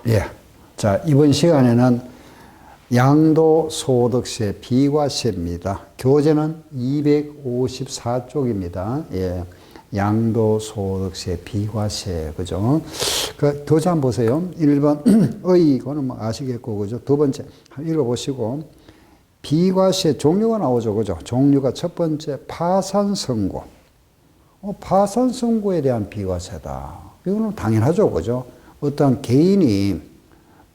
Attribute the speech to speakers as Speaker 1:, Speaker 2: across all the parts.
Speaker 1: 예. 자, 이번 시간에는 양도소득세 비과세입니다. 교재는 254쪽입니다. 예. 양도소득세 비과세, 그죠? 그 교재 한번 보세요. 1번, 이거는 뭐 아시겠고, 그죠? 두 번째, 한번 읽어보시고. 비과세 종류가 나오죠, 그죠? 종류가 첫 번째, 파산선고. 파산선고에 대한 비과세다. 이거는 당연하죠, 그죠? 어떤 개인이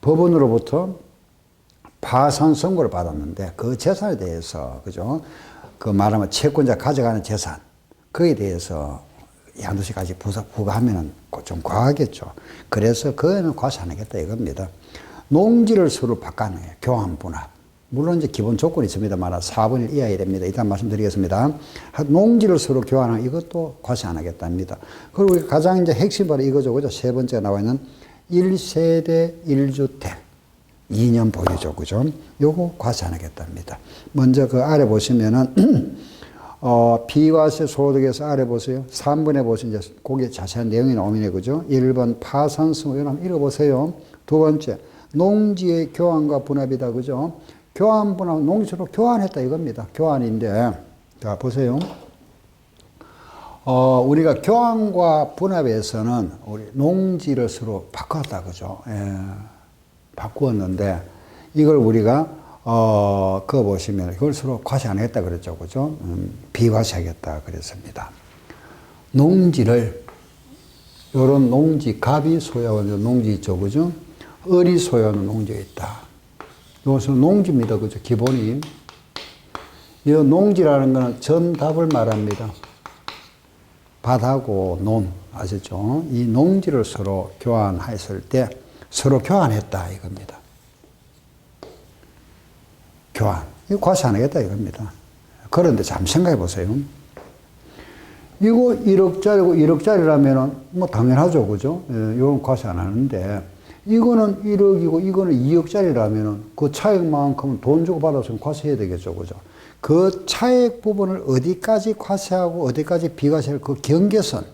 Speaker 1: 법원으로부터 파산 선고를 받았는데 그 재산에 대해서, 그죠? 그 말하면 채권자 가져가는 재산, 거기에 대해서 양도세까지 부과하면 좀 과하겠죠. 그래서 그거는 과세 안 하겠다 이겁니다. 농지를 서로 바꿔는 거예요. 교환 분할. 물론 이제 기본 조건이 있습니다만 4분의 1 이하야 됩니다. 일단 말씀드리겠습니다. 농지를 서로 교환하는 이것도 과세 안 하겠답니다. 그리고 가장 이제 핵심 바로 이거죠. 그죠? 세 번째가 나와 있는 1세대 1주택 2년 보유죠. 그죠? 요거 과세 안 하겠답니다. 먼저 그 아래 보시면은 비과세 소득에서 아래 보세요. 3번에 보시면 이제 거기에 자세한 내용이 나오네요. 그죠? 1번 파산승 이거 한번 읽어보세요. 두 번째, 농지의 교환과 분합이다. 그죠? 교환 분합, 농지로 교환했다 이겁니다. 교환인데, 자, 보세요. 우리가 교환과 분합에서는 우리 농지를 서로 바꿨다. 그죠? 예, 바꾸었는데, 이걸 우리가, 그거 보시면, 이걸 서로 과세 안 하겠다 그랬죠. 그죠? 비과세 하겠다 그랬습니다. 농지를, 요런 농지, 갑이 소유하는 농지 있죠. 그죠? 을이 소유하는 농지가 있다. 이것은 농지입니다. 그죠? 기본이. 이 농지라는 것은 전답을 말합니다. 밭하고 논, 아시죠? 이 농지를 서로 교환했을 때 서로 교환했다 이겁니다. 교환. 이거 과세 안 하겠다 이겁니다. 그런데 잠시 생각해 보세요. 이거 1억짜리고 1억짜리라면 뭐 당연하죠. 그죠? 예, 이건 과세 안 하는데 이거는 1억이고 이거는 2억짜리라면 그 차액만큼은 돈 주고 받았으면 과세해야 되겠죠. 그죠? 그 차액 부분을 어디까지 과세하고 어디까지 비과세할 그 경계선.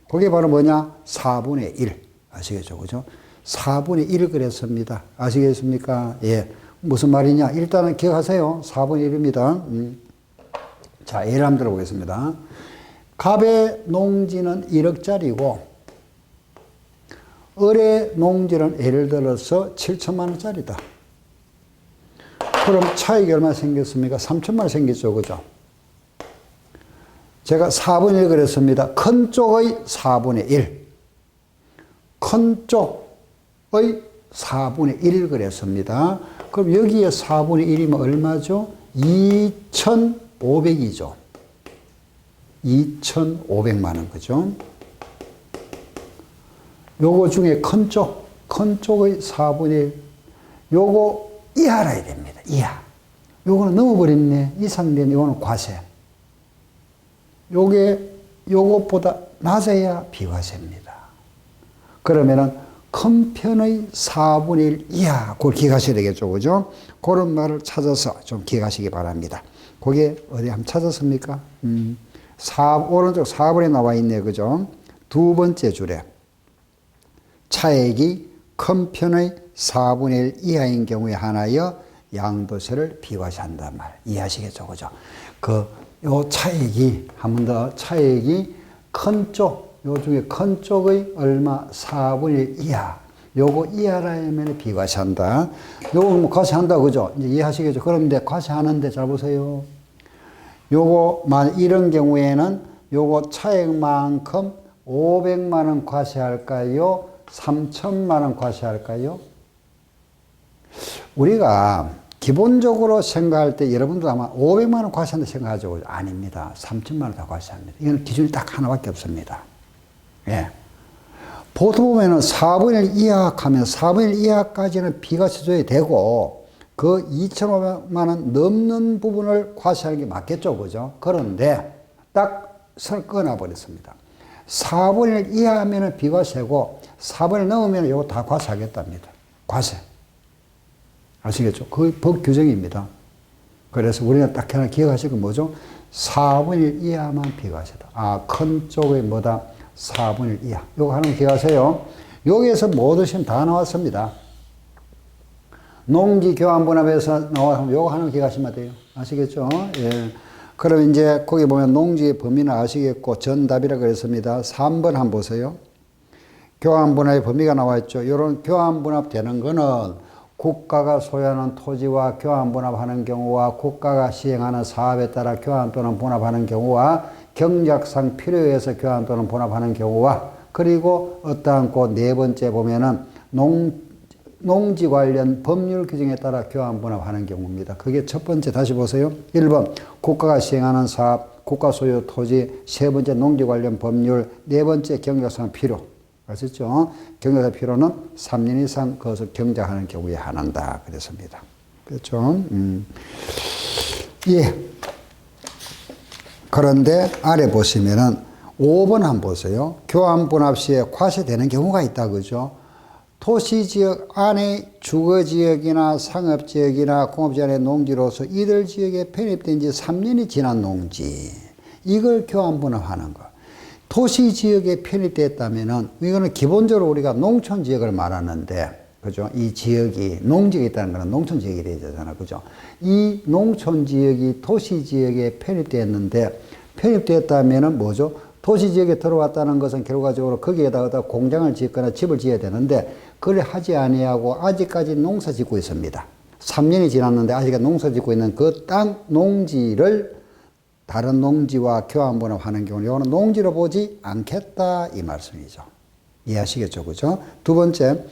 Speaker 1: 그게 바로 뭐냐? 4분의 1. 아시겠죠? 그죠? 4분의 1을 그랬습니다. 아시겠습니까? 예. 무슨 말이냐? 일단은 기억하세요. 4분의 1입니다. 자, 예를 한번 들어보겠습니다. 갑의 농지는 1억짜리고 을의 농지는 예를 들어서 7천만 원짜리다. 그럼 차익이 얼마 생겼습니까? 3천만 원 생겼죠. 그죠? 제가 4분의 1 그랬습니다. 큰 쪽의 4분의 1. 큰 쪽의 4분의 1을 그랬습니다. 그럼 여기에 4분의 1이면 얼마죠? 2,500이죠. 2,500만 원. 그죠? 요거 중에 큰 쪽의 4분의 1. 요거 이하라야 됩니다. 이하. 요거는 넘어버렸네. 이상된 요거는 과세. 요것보다 낮아야 비과세입니다. 그러면은 큰 편의 4분의 1 이하. 그걸 기억하셔야 되겠죠. 그죠? 그런 말을 찾아서 좀 기억하시기 바랍니다. 그게 어디 한번 찾았습니까? 오른쪽 4번에 나와 있네. 그죠? 두 번째 줄에. 차액이 큰 편의 4분의 1 이하인 경우에 한하여 양도세를 비과세한단 말. 이해하시겠죠? 그죠? 요 차액이, 한 번 더, 차액이 큰 쪽, 요 중에 큰 쪽의 얼마? 4분의 1 이하. 요거 이하라면 비과세한다. 요거 뭐 과세한다. 그죠? 이제 이해하시겠죠? 그런데 과세하는데 잘 보세요. 요거, 이런 경우에는 요거 차액만큼 500만 원 과세할까요? 3천만 원 과세할까요? 우리가 기본적으로 생각할 때 여러분도 아마 500만 원 과세한다 생각하죠. 아닙니다. 3천만 원 다 과세합니다. 이건 기준이 딱 하나밖에 없습니다. 예. 보통 보면은 4분의 1 이하 하면 4분의 1 이하까지는 비과세 줘야 되고 그 2,500만 원 넘는 부분을 과세하는 게 맞겠죠. 그죠? 그런데 딱 선을 끊어버렸습니다. 4분의 1 이하면 비과세고 4분의 1 넘으면 이거 다 과세하겠답니다. 과세. 아시겠죠? 그 법 규정입니다. 그래서 우리는 딱 하나 기억하실 건 뭐죠? 4분의 1 이하만 비과세다. 큰 쪽의 뭐다? 4분의 1 이하. 이거 하나 기억하세요. 여기에서 모든 시험 다 나왔습니다. 농지 교환분합에서 나와서 요거 하나 기억하시면 돼요. 아시겠죠? 예. 그럼 이제 거기 보면 농지의 범위는 아시겠고 정답이라 그랬습니다. 3번 한번 보세요. 교환분합의 범위가 나와 있죠. 이런 교환분합 되는 거는 국가가 소유하는 토지와 교환분합하는 경우와 국가가 시행하는 사업에 따라 교환 또는 분합하는 경우와 경작상 필요에 의해서 교환 또는 분합하는 경우와 그리고 어떠한 그 네 번째 보면은 농지 관련 법률 규정에 따라 교환 분합하는 경우입니다. 그게 첫 번째 다시 보세요. 1번 국가가 시행하는 사업, 국가 소유 토지, 세 번째 농지 관련 법률, 네 번째 경작상 필요. 아셨죠? 경작상 필요는 3년 이상 그것을 경작하는 경우에 한한다. 그랬습니다. 그렇죠? 예. 그런데 아래 보시면은 5번 한번 보세요. 교환 분합 시에 과세되는 경우가 있다. 그죠? 도시지역 안에 주거지역이나 상업지역이나 공업지역의 농지로서 이들 지역에 편입된 지 3년이 지난 농지. 이걸 교환 분합하는 거. 도시지역에 편입됐다면은, 이거는 기본적으로 우리가 농촌지역을 말하는데, 그죠? 이 지역이, 농지가 있다는 거는 농촌지역이 되잖아. 그죠? 이 농촌지역이 도시지역에 편입됐는데, 편입됐다면은 뭐죠? 도시지역에 들어왔다는 것은 결과적으로 거기에다가 공장을 짓거나 집을 지어야 되는데, 그걸 하지 아니하고 아직까지 농사 짓고 있습니다. 3년이 지났는데 아직 농사 짓고 있는 그 땅, 농지를 다른 농지와 교환분합하는 경우는 이거는 농지로 보지 않겠다 이 말씀이죠. 이해하시겠죠? 그죠? 두 번째,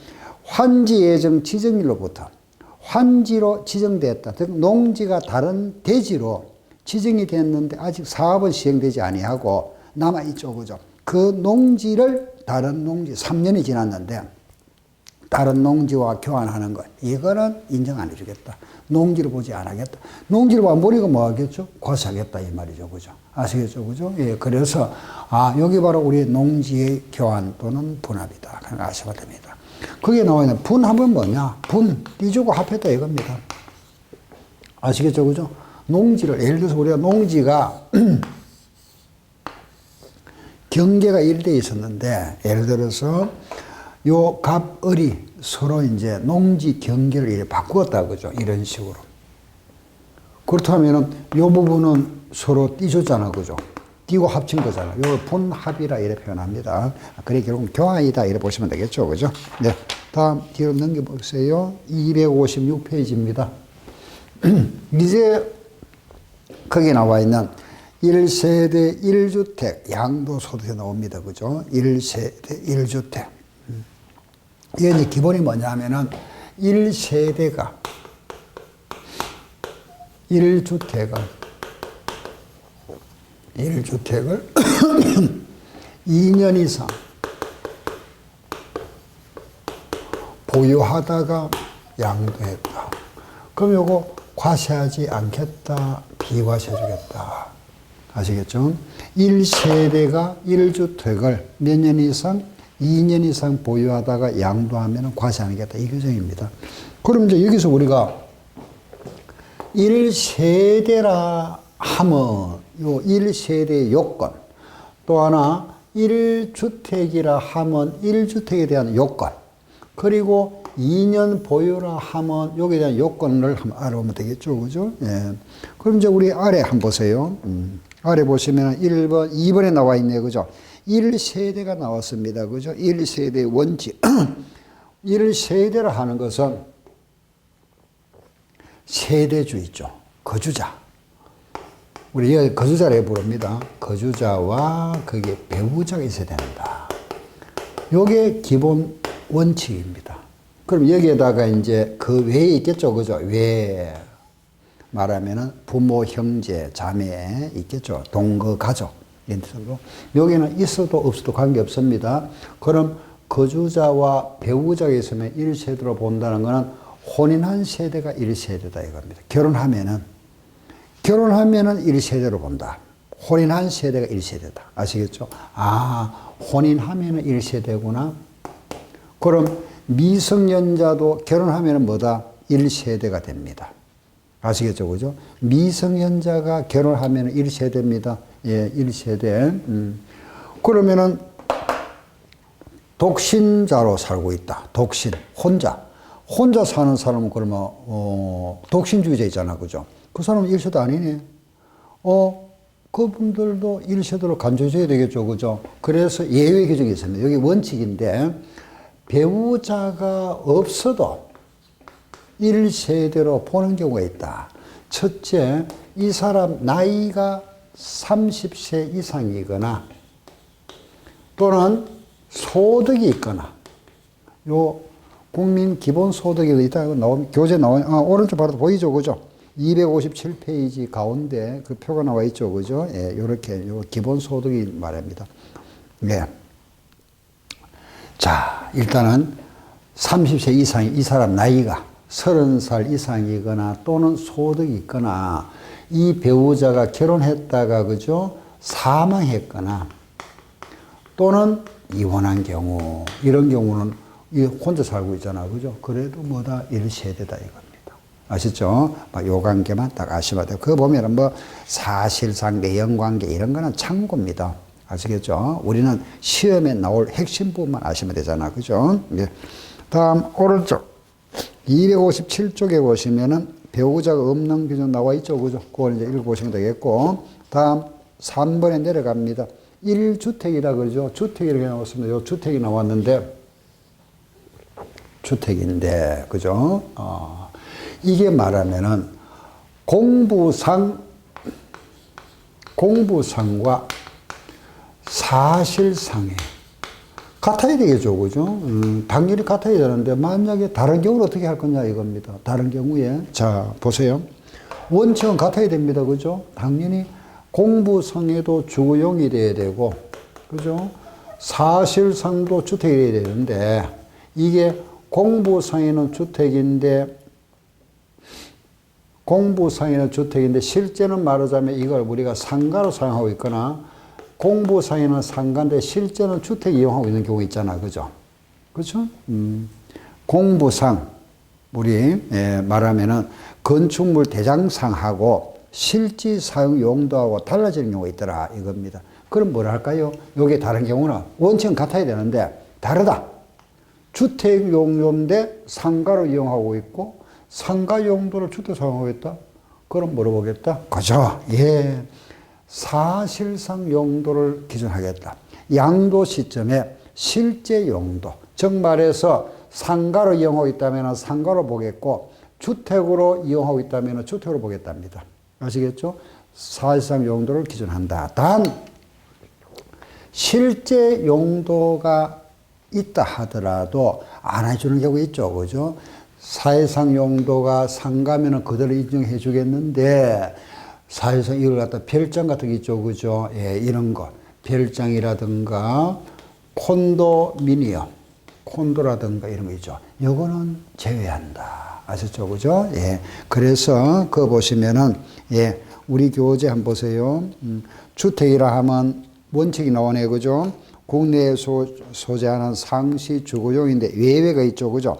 Speaker 1: 환지 예정 지정일로부터 환지로 지정됐다. 즉 농지가 다른 대지로 지정이 됐는데 아직 사업은 시행되지 아니하고 남아있죠. 그죠? 그 농지를 다른 농지 3년이 지났는데 다른 농지와 교환하는 것 이거는 인정 안 해주겠다. 농지를 보지 않겠다. 농지를 안 보니까 뭐 하겠죠? 과세하겠다 이 말이죠. 그죠? 아시겠죠? 그죠? 예, 그래서 여기 바로 우리 농지의 교환 또는 분합이다. 그런 거 아시면 됩니다. 거기에 나와 있는 분합은 뭐냐? 띄주고 합했다 이겁니다. 아시겠죠? 그죠? 농지를 예를 들어서 우리가 농지가 경계가 이렇게 있었는데 예를 들어서 요 갑, 을이 서로 이제 농지 경계를 이렇게 바꾸었다. 그죠? 이런 식으로. 그렇다면은 요 부분은 서로 띄줬잖아. 그죠? 띄고 합친 거잖아. 요 분합이라 이렇게 표현합니다. 그래 결국 교환이다. 이렇게 보시면 되겠죠. 그죠? 네. 다음 뒤로 넘겨보세요. 256페이지입니다. 이제 거기 나와 있는 1세대 1주택 양도소득에 나옵니다. 그죠? 1세대 1주택. 이게 이제 기본이 뭐냐 하면은 1세대가 1주택을 2년 이상 보유하다가 양도했다. 그럼 요거 과세하지 않겠다, 비과세해주겠다. 아시겠죠? 1세대가 1주택을 몇 년 이상? 2년 이상 보유하다가 양도하면 과세 안 하겠다. 이 규정입니다. 그럼 이제 여기서 우리가 1세대라 하면 요 1세대의 요건, 또 하나 1주택이라 하면 1주택에 대한 요건, 그리고 2년 보유라 하면 여기에 대한 요건을 한번 알아보면 되겠죠. 그죠? 예. 그럼 이제 우리 아래 한번 보세요. 아래 보시면 1번, 2번에 나와 있네요. 그죠? 1세대가 나왔습니다. 그죠? 1세대 원칙. 1세대라 하는 것은 세대주 있죠. 거주자. 우리 여기 거주자를 부릅니다. 거주자와 거기에 배우자가 있어야 된다. 요게 기본 원칙입니다. 그럼 여기에다가 이제 그 외에 있겠죠. 그죠? 외 말하면은 부모, 형제, 자매 있겠죠. 동거, 가족. 이런 뜻으로. 여기는 있어도 없어도 관계없습니다. 그럼 거주자와 배우자가 있으면 1세대로 본다는 것은 혼인한 세대가 1세대다 이겁니다. 결혼하면은 1세대로 본다. 혼인한 세대가 1세대다. 아시겠죠? 혼인하면은 1세대구나. 그럼 미성년자도 결혼하면은 뭐다? 1세대가 됩니다. 아시겠죠? 그죠? 미성년자가 결혼하면은 1세대입니다. 예, 1세대. 그러면은 독신자로 살고 있다. 독신, 혼자. 혼자 사는 사람은 그러면, 독신주의자 있잖아. 그죠? 그 사람은 일세도 아니네. 그분들도 일세대로 간주해줘야 되겠죠. 그죠? 그래서 예외 규정이 있습니다. 여기 원칙인데, 배우자가 없어도 일세대로 보는 경우가 있다. 첫째, 이 사람 나이가 30세 이상이거나 또는 소득이 있거나 요 국민 기본소득이 있다. 교재 나와, 오른쪽 바로 보이죠. 그죠? 257페이지 가운데 그 표가 나와 있죠. 그죠? 예, 요렇게 요 기본소득이 말합니다. 예. 자, 일단은 30세 이상 이 사람 나이가 30살 이상이거나 또는 소득이 있거나 이 배우자가 결혼했다가 그죠? 사망했거나 또는 이혼한 경우 이런 경우는 혼자 살고 있잖아. 그죠? 그래도 뭐다 1세대다 이겁니다. 아시죠? 요 관계만 딱 아시면 돼요. 그거 보면은 뭐 사실상 내연관계 이런 거는 참고입니다. 아시겠죠? 우리는 시험에 나올 핵심 부분만 아시면 되잖아. 그죠? 예. 다음 오른쪽 257쪽에 보시면은 배우자가 없는 규정 나와 있죠. 그죠? 그걸 이제 읽어보시면 되겠고. 다음 3번에 내려갑니다. 1주택이라 그러죠. 주택이 이렇게 나왔습니다. 요 주택이 나왔는데, 주택인데, 그죠? 이게 말하면은 공부상과 사실상에 같아야 되겠죠. 그죠? 당연히 같아야 되는데, 만약에 다른 경우는 어떻게 할 거냐 이겁니다. 다른 경우에. 자, 보세요. 원칙은 같아야 됩니다. 그죠? 당연히 공부상에도 주거용이 돼야 되고, 그죠? 사실상도 주택이 돼야 되는데, 이게 공부상에는 주택인데, 실제는 말하자면 이걸 우리가 상가로 사용하고 있거나, 공부상에는 상가인데 실제는 주택 이용하고 있는 경우 있잖아. 그죠? 그렇죠? 공부상, 우리 말하면은 건축물 대장상하고 실지 사용 용도하고 달라지는 경우가 있더라. 이겁니다. 그럼 뭐라 할까요? 요게 다른 경우는 원칙은 같아야 되는데 다르다. 주택 용도인데 상가로 이용하고 있고 상가 용도를 주택 사용하고 있다. 그럼 물어보겠다. 그죠? 예. 사실상 용도를 기준하겠다. 양도 시점에 실제 용도, 즉 말해서 상가로 이용하고 있다면 상가로 보겠고 주택으로 이용하고 있다면 주택으로 보겠답니다. 아시겠죠? 사실상 용도를 기준한다. 단 실제 용도가 있다 하더라도 안 해주는 경우 있죠. 그죠? 사실상 용도가 상가면 그대로 인정해 주겠는데 사실상 이걸 갖다 별장 같은 게 있죠. 그죠? 예, 이런 거. 별장이라든가 콘도미니엄, 콘도라든가 이런 거 있죠. 요거는 제외한다. 아셨죠? 그죠? 예. 그래서 그거 보시면은, 예, 우리 교재 한번 보세요. 주택이라 하면 원칙이 나오네요. 그죠? 국내에 소재하는 상시 주거용인데 예외가 있죠. 그죠?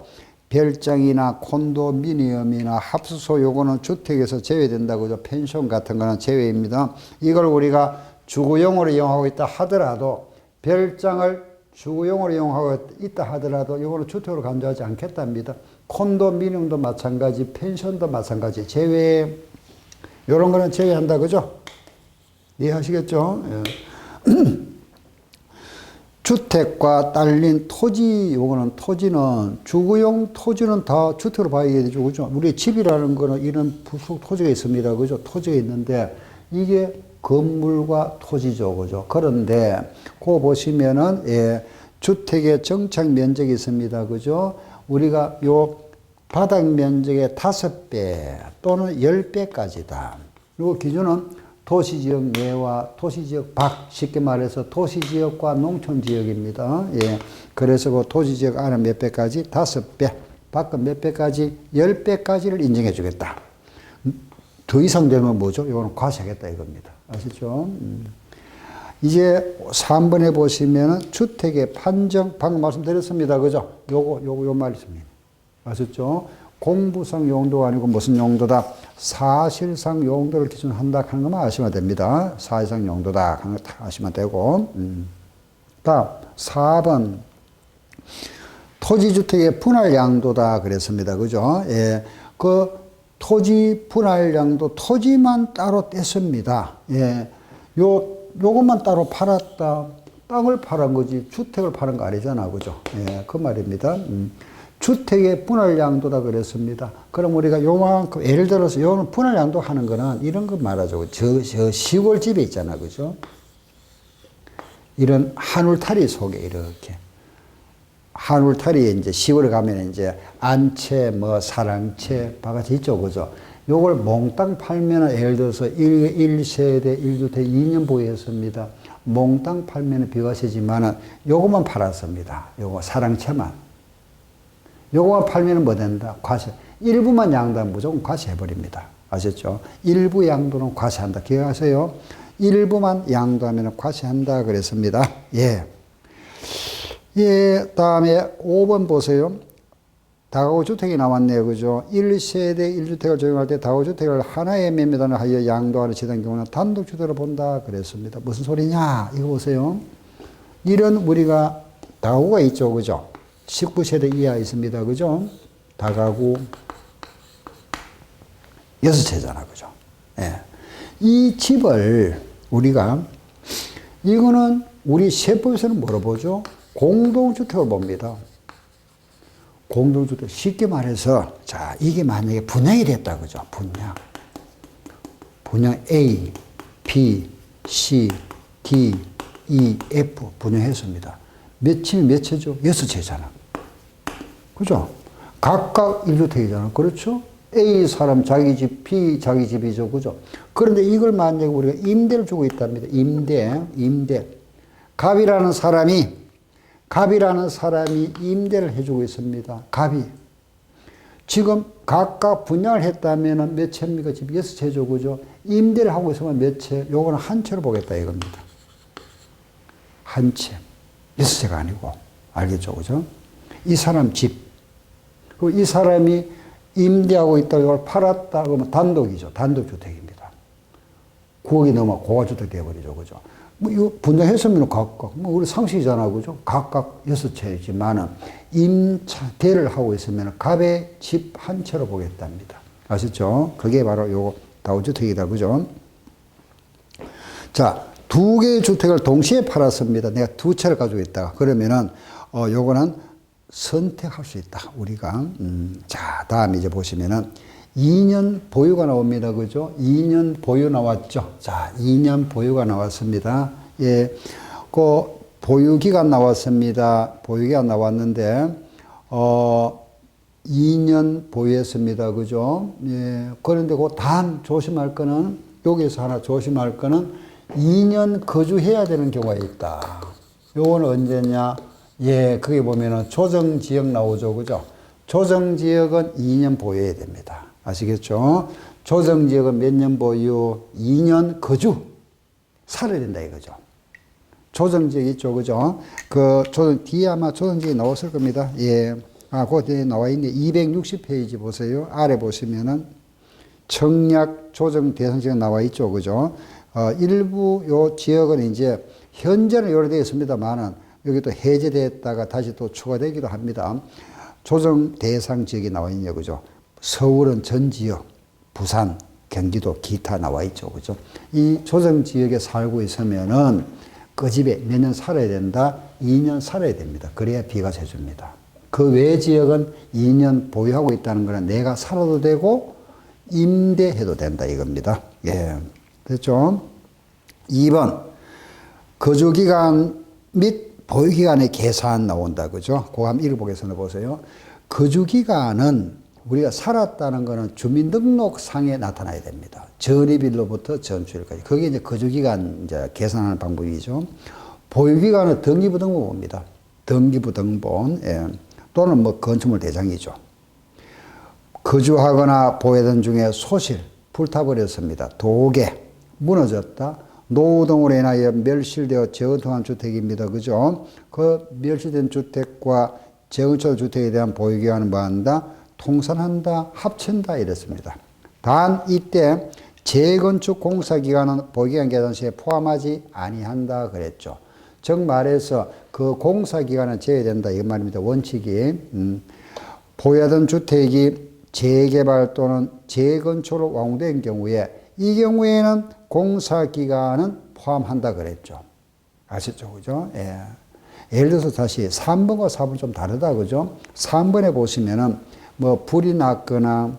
Speaker 1: 별장이나 콘도미니엄이나 합수소 요거는 주택에서 제외된다고 그죠? 펜션 같은 거는 제외입니다. 이걸 우리가 주거용으로 이용하고 있다 하더라도 별장을 주거용으로 이용하고 있다 하더라도 이거는 주택으로 간주하지 않겠답니다. 콘도미니엄도 마찬가지, 펜션도 마찬가지 제외. 요런 거는 제외한다. 그죠? 이해하시겠죠? 예. 주택과 딸린 토지, 요거는 토지는, 주거용 토지는 다 주택으로 봐야 되죠. 그죠? 우리 집이라는 거는 이런 부속 토지가 있습니다. 그죠? 토지가 있는데, 이게 건물과 토지죠. 그죠? 그런데, 그거 보시면은, 예, 주택의 정착 면적이 있습니다. 그죠? 우리가 요 바닥 면적의 5배 또는 10배까지다. 요 기준은 도시지역 내와 도시지역 밖, 쉽게 말해서 도시지역과 농촌지역입니다. 예. 그래서 그 도시지역 안에 몇 배까지? 5배. 밖은 몇 배까지? 10배까지를 인정해 주겠다. 더 이상 되면 뭐죠? 이거는 과세하겠다 이겁니다. 아시죠? 이제 3번에 보시면은 주택의 판정, 방금 말씀드렸습니다. 그죠? 요 말씀입니다. 아셨죠? 공부상 용도가 아니고 무슨 용도다? 사실상 용도를 기준한다 하는 것만 아시면 됩니다. 사실상 용도다 하는 거 다 아시면 되고. 다음 4번 토지주택의 분할양도다 그랬습니다. 그죠? 예. 그 토지 분할양도 토지만 따로 뗐습니다. 예. 요것만 따로 팔았다. 땅을 팔은 거지 주택을 파는 거 아니잖아. 그죠? 예. 그 말입니다. 주택의 분할양도다 그랬습니다. 그럼 우리가 요만큼, 예를 들어서 요는 분할양도 하는 거는 이런 거 말하죠. 저 시골집에 있잖아. 그죠? 이런 한울타리 속에 이렇게. 한울타리에 이제 시골에 가면 이제 안채, 뭐 사랑채, 바가지 있죠. 그죠? 요걸 몽땅 팔면 예를 들어서 1세대 1주택 2년 보유했습니다. 몽땅 팔면 비과세지만은 요것만 팔았습니다. 요거 사랑채만. 요거만 팔면 뭐 된다? 과세. 일부만 양도하면 무조건 과세해버립니다. 아셨죠? 일부 양도는 과세한다. 기억하세요? 일부만 양도하면 과세한다. 그랬습니다. 예. 예, 다음에 5번 보세요. 다가구 주택이 나왔네요. 그죠? 1세대 1주택을 적용할 때 다가구 주택을 하나의 매매단을 하여 양도하는 지단 경우는 단독주택으로 본다. 그랬습니다. 무슨 소리냐? 이거 보세요. 이런 우리가 다가구가 있죠. 그죠? 19세대 이하 있습니다. 그죠? 다가구 6채잖아. 그죠? 예. 이 집을 우리가, 이거는 우리 세법에서는 뭐로 보죠? 공동주택을 봅니다. 공동주택. 쉽게 말해서, 자, 이게 만약에 분양이 됐다. 그죠? 분양 A, B, C, D, E, F 분양했습니다. 몇 채면 몇 채죠? 6채잖아. 그죠? 각각 1주택이잖아. 그렇죠? A 사람 자기 집, B 자기 집이죠. 그죠? 그런데 이걸 만약에 우리가 임대를 주고 있답니다. 임대. 갑이라는 사람이 임대를 해주고 있습니다. 갑이. 지금 각각 분양을 했다면 몇 채입니까? 집 6채죠. 그죠? 임대를 하고 있으면 몇 채? 요거는 한 채로 보겠다 이겁니다. 한 채. 6채가 아니고. 알겠죠? 그죠? 이 사람 집. 그리고 이 사람이 임대하고 있다고 이걸 팔았다 그러면 단독이죠. 단독주택입니다. 9억이 넘어 고가주택 되어버리죠. 그죠? 뭐, 이거 분양했으면 각각, 뭐, 우리 상식이잖아. 그죠? 각각 6채이지만은 임대를 하고 있으면 갑의 집 한 채로 보겠답니다. 아셨죠? 그게 바로 요거 다우주택이다. 그죠? 자, 2개의 주택을 동시에 팔았습니다. 내가 2채를 가지고 있다가. 그러면은, 요거는 선택할 수 있다. 우리가. 자, 다음 이제 보시면은 2년 보유가 나옵니다. 그죠? 2년 보유 나왔죠? 자, 2년 보유가 나왔습니다. 예. 그 보유기간 나왔습니다. 보유기간 나왔는데, 2년 보유했습니다. 그죠? 예. 그런데 그 단 조심할 거는, 여기서 하나 조심할 거는 2년 거주해야 되는 경우가 있다. 요건 언제냐? 예, 거기 보면은 조정지역 나오죠. 그죠? 조정지역은 2년 보유해야 됩니다. 아시겠죠? 조정지역은 몇 년 보유? 2년 거주. 살아야 된다 이거죠. 조정지역 있죠. 그죠? 뒤에 아마 조정지역이 나왔을 겁니다. 예. 그 뒤에 나와 있는데 260페이지 보세요. 아래 보시면은 청약 조정 대상 지역 나와 있죠. 그죠? 일부 요 지역은 이제 현재는 요래 되어 있습니다만은 여기 또 해제됐다가 다시 또 추가되기도 합니다. 조정 대상 지역이 나와 있네요. 그죠? 서울은 전 지역, 부산, 경기도, 기타 나와 있죠. 그죠? 이 조정 지역에 살고 있으면은 그 집에 몇 년 살아야 된다? 2년 살아야 됩니다. 그래야 비과세 줍니다. 그 외 지역은 2년 보유하고 있다는 거는 내가 살아도 되고 임대해도 된다 이겁니다. 예. 됐죠? 2번. 거주기간 및 보유기간의 계산 나온다. 그죠? 그거 한번 읽어보겠습니다. 보세요. 거주기간은 우리가 살았다는 거는 주민등록상에 나타나야 됩니다. 전입일로부터 전출일까지. 그게 이제 거주기간 이제 계산하는 방법이죠. 보유기간은 등기부등본입니다. 등기부등본. 예. 또는 뭐 건축물 대장이죠. 거주하거나 보유하던 중에 소실, 불타버렸습니다. 도계, 무너졌다. 노후 등으로 인하여 멸실되어 재건축한 주택입니다. 그죠? 그 멸실된 주택과 재건축 주택에 대한 보유기간은 뭐 한다? 통산한다, 합친다 이랬습니다. 단 이때 재건축 공사 기간은 보유기간 계산 시에 포함하지 아니한다 그랬죠. 즉 말해서 그 공사기간은 제외된다. 이 말입니다. 원칙이. 보유하던 주택이 재개발 또는 재건축으로 완공된 경우에 이 경우에는 공사기간은 포함한다 그랬죠. 아시죠? 그죠? 예. 예를 들어서 다시 3번과 4번 좀 다르다. 그죠? 3번에 보시면은 뭐 불이 났거나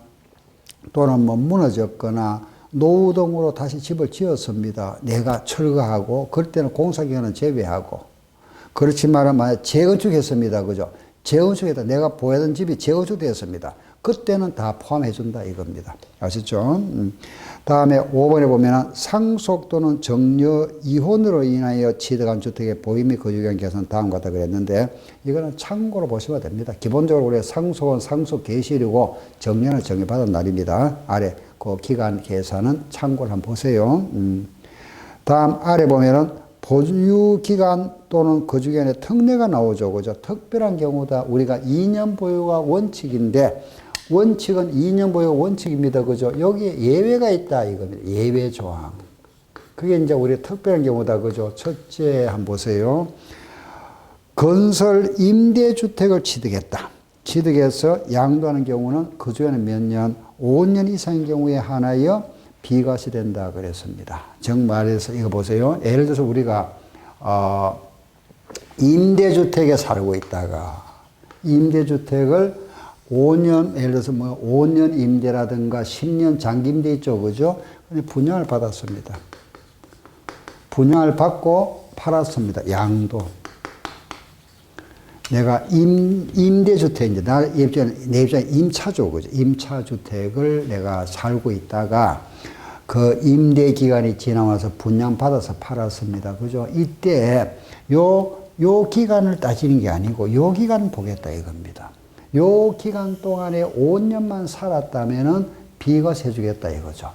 Speaker 1: 또는 뭐 무너졌거나 노후 등으로 다시 집을 지었습니다. 내가 철거하고 그럴 때는 공사기간은 제외하고 그렇지만 만약 재건축했습니다. 그죠? 재건축했다. 내가 보유하던 집이 재건축되었습니다. 그때는 다 포함해 준다 이겁니다. 아시죠? 다음에 5번에 보면 상속 또는 정려 이혼으로 인하여 취득한 주택의 보유 및 거주기간 계산 다음과 같다 그랬는데 이거는 참고로 보시면 됩니다. 기본적으로 우리 상속은 상속 개시일이고 정려는 정려받은 날입니다. 아래 그 기간 계산은 참고를 한번 보세요. 다음 아래 보면은 보유기간 또는 거주기간에 특례가 나오죠. 그죠? 특별한 경우다. 우리가 2년 보유가 원칙인데 원칙은 2년 보유가 원칙입니다. 그죠? 여기에 예외가 있다. 이겁니다. 예외 조항. 그게 이제 우리 특별한 경우다. 그죠? 첫째 한번 보세요. 건설 임대주택을 취득했다. 취득해서 양도하는 경우는 거주기간은 몇 년? 5년 이상인 경우에 하나여 비과세된다 그랬습니다. 즉 말해서 이거 보세요. 예를 들어서 우리가 임대주택에 살고 있다가 임대주택을 5년 예를 들어서 뭐 5년 임대라든가 10년 장기 임대 있죠. 그죠? 근데 분양을 받았습니다. 분양을 받고 팔았습니다. 양도. 내가 임대주택, 이제, 내 입장에 임차죠. 그죠? 임차주택을 내가 살고 있다가 그 임대 기간이 지나와서 분양받아서 팔았습니다. 그죠? 이때 요 기간을 따지는 게 아니고 요 기간을 보겠다 이겁니다. 요 기간 동안에 5년만 살았다면은 비과세 주겠다 이거죠.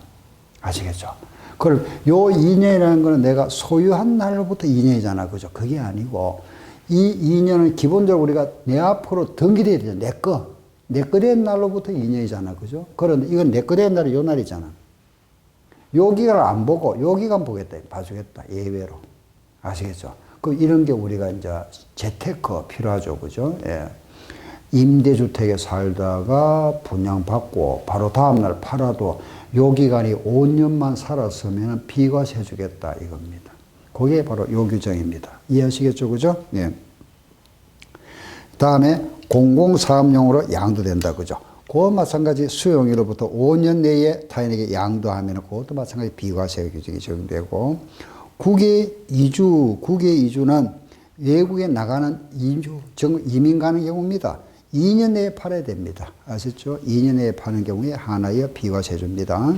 Speaker 1: 아시겠죠? 그럼 요 2년이라는 거는 내가 소유한 날로부터 2년이잖아. 그죠? 그게 아니고 이 2년은 기본적으로 우리가 내 앞으로 등기돼야 되죠. 내 거. 내 거 된 날로부터 2년이잖아. 그죠? 그런데 이건 내 거 된 날이 요 날이잖아. 요 기간을 안 보고 요 기간 보겠다. 봐주겠다. 예외로. 아시겠죠? 그 이런 게 우리가 이제 재테크 필요하죠. 그죠? 예. 임대주택에 살다가 분양받고 바로 다음날 팔아도 요 기간이 5년만 살았으면 비과세 주겠다 이겁니다. 그게 바로 요 규정입니다. 이해하시겠죠? 그죠? 예. 다음에 공공사업용으로 양도된다. 그죠? 그거 마찬가지 수용일로부터 5년 내에 타인에게 양도하면 그것도 마찬가지 비과세 규정이 적용되고 국외 이주는 외국에 나가는 이민 가는 경우입니다. 2년 내에 팔아야 됩니다. 아시죠? 2년 내에 파는 경우에 하나의 비과세 줍니다.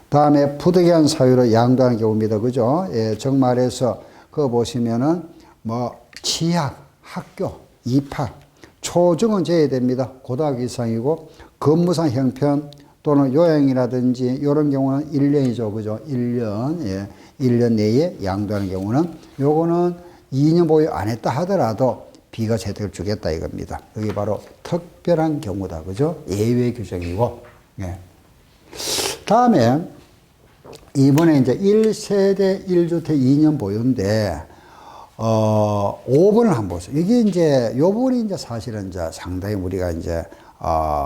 Speaker 1: 다음에 부득이한 사유로 양도하는 경우입니다. 그죠? 예, 즉 말해서 그거 보시면은 뭐 취학, 학교, 입학, 초중은 제외됩니다. 고등학교 이상이고 근무상 형편 또는 요양이라든지 이런 경우는 1년이죠. 그죠? 1년. 예. 1년 내에 양도하는 경우는 요거는 2년 보유 안 했다 하더라도 비과세 혜택을 주겠다 이겁니다. 여기 바로 특별한 경우다. 그죠? 예외 규정이고. 예. 다음에 이번에 이제 1세대 1주택 2년 보유인데 5번을 한번 보세요. 이게 이제 요 부분이 이제 사실은 이제 상당히 우리가 이제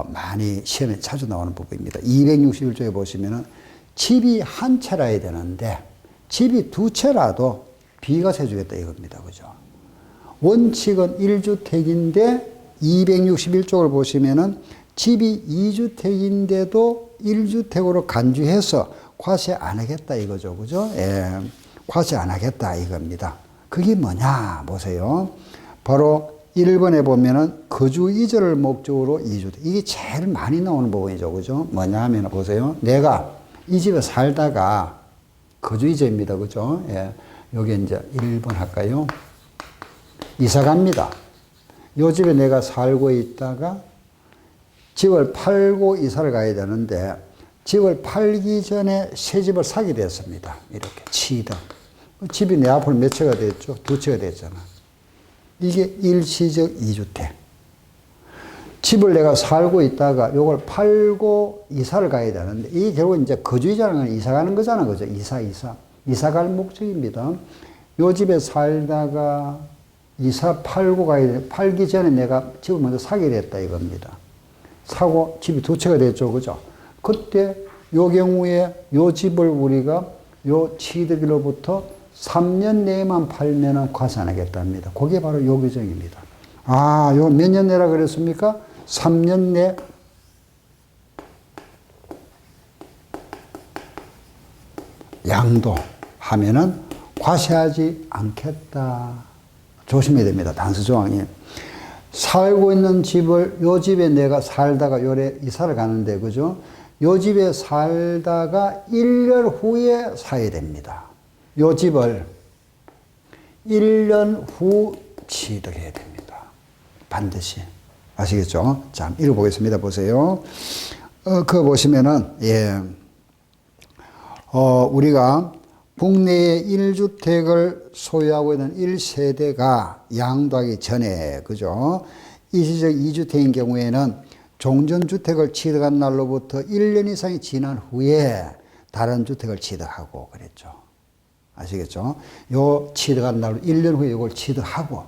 Speaker 1: 많이 시험에 자주 나오는 부분입니다. 261조에 보시면은 집이 한 채라야 되는데 집이 두 채라도 비과세 주겠다 이겁니다. 그죠? 원칙은 1주택인데 261조를 보시면은 집이 2주택인데도 1주택으로 간주해서 과세 안 하겠다 이거죠. 그죠? 예. 과세 안 하겠다 이겁니다. 그게 뭐냐 보세요. 바로 1번에 보면은 거주 이전을 목적으로 2주택. 이게 제일 많이 나오는 부분이죠. 그죠? 뭐냐 하면 보세요. 내가 이 집에 살다가 거주 이전입니다. 그죠? 예. 여기 이제 1번 할까요? 이사 갑니다. 요 집에 내가 살고 있다가 집을 팔고 이사를 가야 되는데 집을 팔기 전에 새 집을 사게 됐습니다. 이렇게 치등. 집이 내 앞으로 몇 채가 됐죠? 두 채가 됐잖아. 이게 일시적 2주택. 집을 내가 살고 있다가 요걸 팔고 이사를 가야 되는데 이게 결국 이제 거주이자는 건 이사 가는 거잖아. 그죠? 이사 갈 목적입니다. 요 집에 살다가 이사 팔고 가야 돼. 팔기 전에 내가 집을 먼저 사게 됐다 이겁니다. 사고 집이 두 채가 됐죠. 그죠? 그때 요 경우에 요 집을 우리가 요 취득일로부터 3년 내에만 팔면은 과세 안 하겠답니다. 그게 바로 요 규정입니다. 아, 요 몇 년 내라 그랬습니까? 3년 내 양도하면은 과세하지 않겠다. 조심해야 됩니다. 단수 조항이. 살고 있는 집을, 요 집에 내가 살다가 요래 이사를 가는데, 그죠? 요 집에 살다가 1년 후에 사야 됩니다. 요 집을 1년 후 취득해야 됩니다. 반드시. 아시겠죠? 자, 읽어보겠습니다. 보세요. 그거 보시면은, 예. 우리가 국내에 1주택을 소유하고 있는 1세대가 양도하기 전에, 그죠? 일시적 2주택인 경우에는 종전주택을 취득한 날로부터 1년 이상이 지난 후에 다른 주택을 취득하고 그랬죠. 아시겠죠? 요 취득한 날로 1년 후에 이걸 취득하고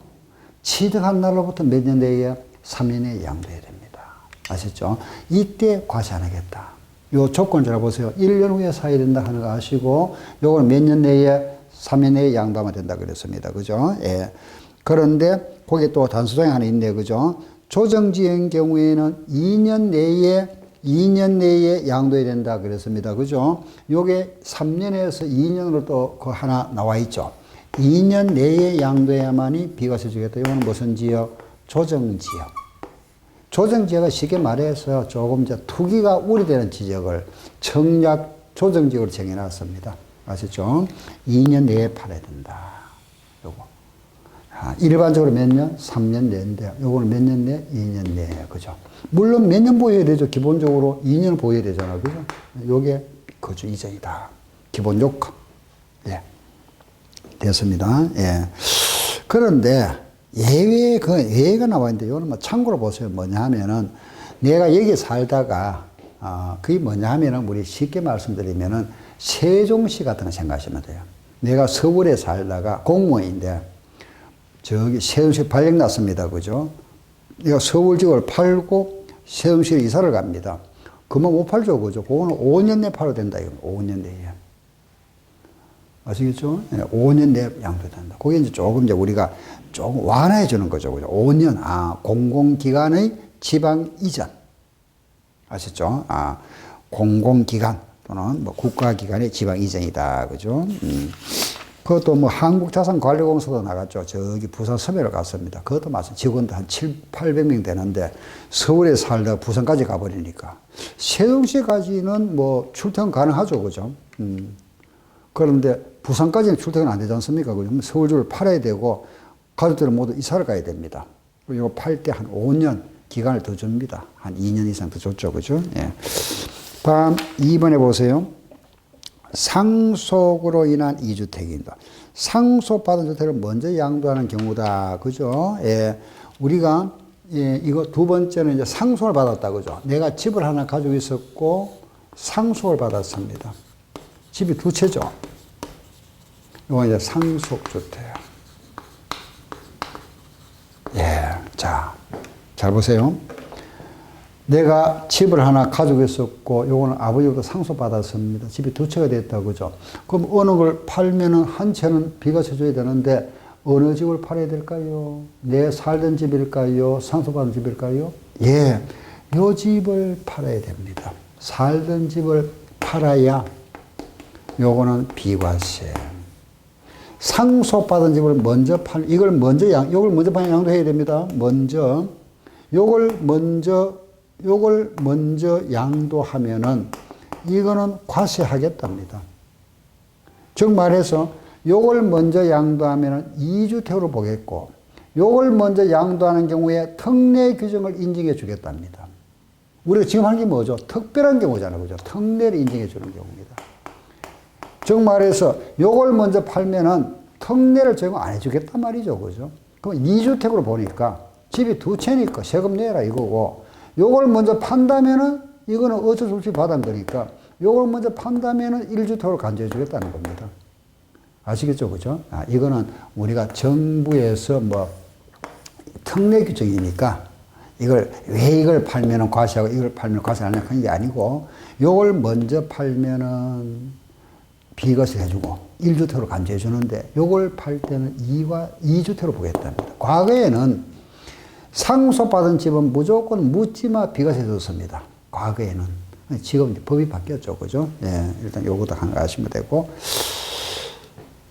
Speaker 1: 취득한 날로부터 몇 년 내에 3년 내에 양도해야 됩니다. 아셨죠? 이때 과세 안 하겠다. 요 조건 잘 보세요. 1년 후에 사야 된다 하는 거 아시고, 요걸 몇 년 내에, 3년 내에 양도하면 된다 그랬습니다. 그죠? 예. 그런데, 거기에 또 단수조항이 하나 있네요. 그죠? 조정지인 경우에는 2년 내에 양도해야 된다 그랬습니다. 그죠? 요게 3년에서 2년으로 또 그 하나 나와 있죠. 2년 내에 양도해야만이 비과세 주겠다. 이거는 무슨 지역? 조정지역. 조정지역은 쉽게 말해서 조금 이제 투기가 우려되는 지역을 청약 조정지역으로 정해놨습니다. 아시죠? 2년 내에 팔아야 된다. 요거. 일반적으로 몇 년? 3년 내인데, 요거는 몇 년 내? 2년 내. 그죠? 물론 몇 년 보여야 되죠. 기본적으로 2년 보여야 되잖아요. 그죠? 요게 거주 이전이다. 기본 요건. 예. 됐습니다. 예. 그런데, 예외가 나와 있는데, 이거는 뭐 참고로 보세요. 뭐냐 하면은, 내가 여기 살다가, 그게 뭐냐 하면은, 우리 쉽게 말씀드리면은, 세종시 같은 거 생각하시면 돼요. 내가 서울에 살다가 공무원인데, 저기 세종시 발령 났습니다. 그죠? 내가 서울집을 팔고, 세종시로 이사를 갑니다. 그만 못 팔죠. 그죠? 그거는 5년 내에 팔아야 된다. 이거 5년 내에. 아시겠죠? 5년 내에 양도된다. 그게 이제 조금 이제 우리가 조금 완화해 주는 거죠. 그죠? 5년, 공공기관의 지방 이전. 아셨죠? 공공기관 또는 뭐 국가기관의 지방 이전이다. 그죠? 그것도 뭐 한국자산관리공사도 나갔죠. 저기 부산 섬에를 갔습니다. 그것도 마찬가지. 직원도 한 800명 되는데 서울에 살다가 부산까지 가버리니까. 세종시까지는 뭐 출퇴근 가능하죠. 그죠? 그런데 부산까지는 출퇴근 안 되지 않습니까? 그러면 서울집을 팔아야 되고 가족들은 모두 이사를 가야 됩니다. 그리고 이거 팔 때 한 5년 기간을 더 줍니다. 한 2년 이상 더 줬죠. 그죠? 예. 다음 2번에 보세요. 상속으로 인한 2주택입니다. 상속받은 주택을 먼저 양도하는 경우다. 그죠? 예. 우리가, 예, 이거 두 번째는 이제 상속을 받았다. 그죠? 내가 집을 하나 가지고 있었고 상속을 받았습니다. 집이 두 채죠. 이거 이제 상속주택. 예. 자, 잘 보세요. 내가 집을 하나 가지고 있었고, 요거는 아버지부터 상속받았습니다. 집이 두 채가 됐다. 그죠? 그럼 어느 걸 팔면은 한 채는 비과세 줘야 되는데, 어느 집을 팔아야 될까요? 내 살던 집일까요? 상속받은 집일까요? 예. 요 집을 팔아야 됩니다. 살던 집을 팔아야 요거는 비과세. 상속받은 집을 먼저 이걸 먼저 파면 양도해야 됩니다. 요걸 먼저 양도하면은 이거는 과세하겠답니다. 즉 말해서 요걸 먼저 양도하면은 2주택으로 보겠고, 요걸 먼저 양도하는 경우에 특례 규정을 인정해 주겠답니다. 우리가 지금 하는 게 뭐죠? 특별한 경우잖아요. 그죠? 특례를 인정해 주는 경우입니다. 즉 말해서 요걸 먼저 팔면은 특례를 적용 안 해주겠단 말이죠. 그죠? 그럼 2주택으로 보니까 집이 두 채니까 세금 내라 이거고, 요걸 먼저 판다면은 이거는 어쩔 수 없이 받은 거니까 요걸 먼저 판다면은 1주택으로 간주해 주겠다는 겁니다. 아시겠죠? 그죠? 이거는 우리가 정부에서 뭐 특례 규정이니까 이걸 왜 이걸 팔면은 과세하고 이걸 팔면 과세 안 하는 게 아니고 요걸 먼저 팔면은 비과세 해주고 1주택으로 간주해 주는데 요걸 팔 때는 2주택으로 보겠답니다. 과거에는 상속받은 집은 무조건 묻지마 비과세 줬습니다. 과거에는. 지금 법이 바뀌었죠. 그죠? 예, 일단 요거도 한가 하시면 되고.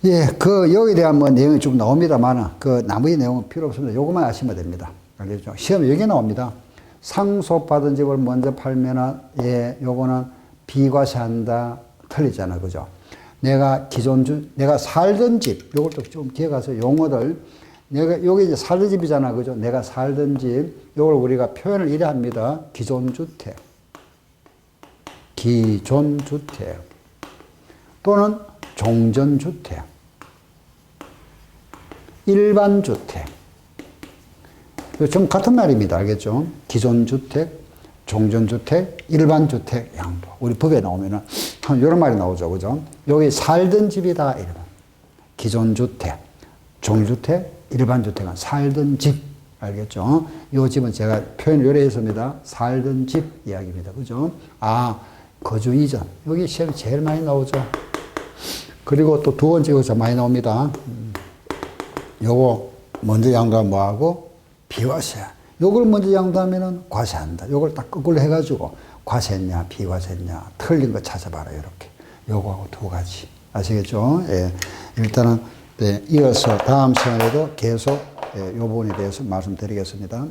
Speaker 1: 예, 여기에 대한 뭐 내용이 쭉 나옵니다만, 나머지 내용은 필요 없습니다. 요것만 아시면 됩니다. 알겠죠? 시험에 여기 나옵니다. 상속받은 집을 먼저 팔면은, 예, 요거는 비과세한다. 틀리잖아. 그죠? 내가 내가 살던 집, 요걸 또 좀 뒤에 가서 용어들, 여기 이제 살던 집이잖아. 그죠? 내가 살던 집, 요걸 우리가 표현을 이래 합니다. 기존주택. 또는 종전주택. 일반주택. 좀 같은 말입니다. 알겠죠? 기존주택, 종전주택, 일반주택, 양도. 우리 법에 나오면은 이런 말이 나오죠. 그죠? 여기 살던 집이다. 이러면. 기존주택, 종주택, 일반주택은 살던 집. 알겠죠? 이 집은 제가 표현을 요래했습니다. 살던 집 이야기입니다. 그죠? 거주 이전. 여기 시험이 제일 많이 나오죠. 그리고 또 두 번째 여기서 많이 나옵니다. 요거 먼저 양도하면 뭐하고? 비과세. 요걸 먼저 양도하면은 과세한다. 요걸 딱 거꾸로 해가지고 과세했냐, 비과세했냐, 틀린 거 찾아봐라. 이렇게. 요거하고 두 가지. 아시겠죠? 예. 일단은, 네, 이어서 다음 시간에도 계속 요 부분에 대해서 말씀드리겠습니다.